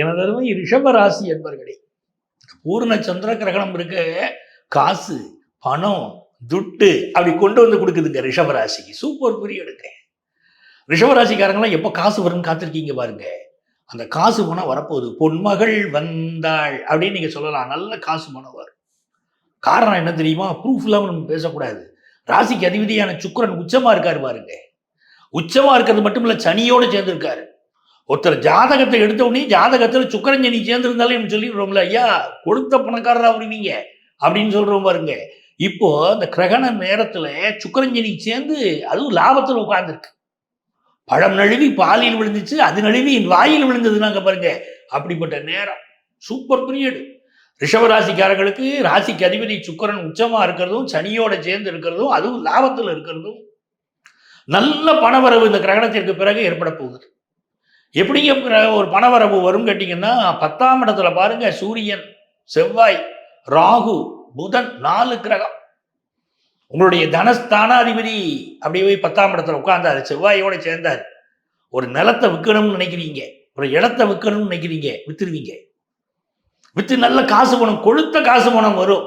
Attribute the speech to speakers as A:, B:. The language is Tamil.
A: எனதருமை ரிஷப ராசி என்பர்களே, பூர்ண சந்திர கிரகணம் இருக்க காசு பணம் துட்டு அப்படி கொண்டு வந்து கொடுக்குதுங்க ரிஷபராசிக்கு. சூப்பர் பீரியடுங்க. ரிஷபராசிக்காரங்களாம் எப்போ காசு வரும்னு காத்திருக்கீங்க பாருங்க. அந்த காசு பணம் வரப்போகுது. பொன்மகள் வந்தாள் அப்படின்னு நீங்க சொல்லலாம். நல்ல காசு பணம் வரும். காரணம் என்ன தெரியுமா? ப்ரூஃப் இல்லாமல் நம்ம பேசக்கூடாது. ராசிக்கு அதிபதியான சுக்கிரன் உச்சமா இருக்காரு பாருங்க. உச்சமா இருக்கிறது மட்டும் இல்ல, சனியோடு சேர்ந்து இருக்காரு. ஒருத்தர் ஜாதகத்தை எடுத்த உடனே ஜாதகத்தில் சுக்கிரன் சனி சேர்ந்திருந்தாலே நம்ம சொல்லிடுறோம்ல, ஐயா கொடுத்த பணக்காரரா விடுவீங்க அப்படின்னு சொல்றோம் பாருங்க. இப்போ அந்த கிரகண நேரத்துல சுக்கிரன் சனி சேர்ந்து அதுவும் லாபத்தில் உட்கார்ந்துருக்கு. பழம் நழுவி பாலில் விழுந்துச்சு, அது நழுவி வாயில் விழுந்ததுனாங்க பாருங்க. அப்படிப்பட்ட நேரம் சூப்பர் பீரியட். ரிஷபராசிக்காரர்களுக்கு ராசிக்கு அதிபதி சுக்கிரன் உச்சமா இருக்கிறதும் சனியோட சேர்ந்து இருக்கிறதும் அதுவும் லாபத்தில் இருக்கிறதும் நல்ல பணவரவு இந்த கிரகணத்திற்கு பிறகு ஏற்பட போகுது. எப்படிங்க ஒரு பணவரவு வரும் கேட்டீங்கன்னா, 10ஆம் இடத்துல பாருங்க, சூரியன் செவ்வாய் ராகு புதன் 4 கிரகம். உங்களுடைய தனஸ்தானாதிபதி அப்படியே போய் 10ஆம் இடத்துல உட்கார்ந்தாரு, செவ்வாயோட சேர்ந்தார். ஒரு நிலத்தை விற்கணும்னு நினைக்கிறீங்க, ஒரு இடத்தை விற்கணும்னு நினைக்கிறீங்க, வித்துருவீங்க. வித்து நல்ல காசு பணம், கொழுத்த காசு பணம் வரும்.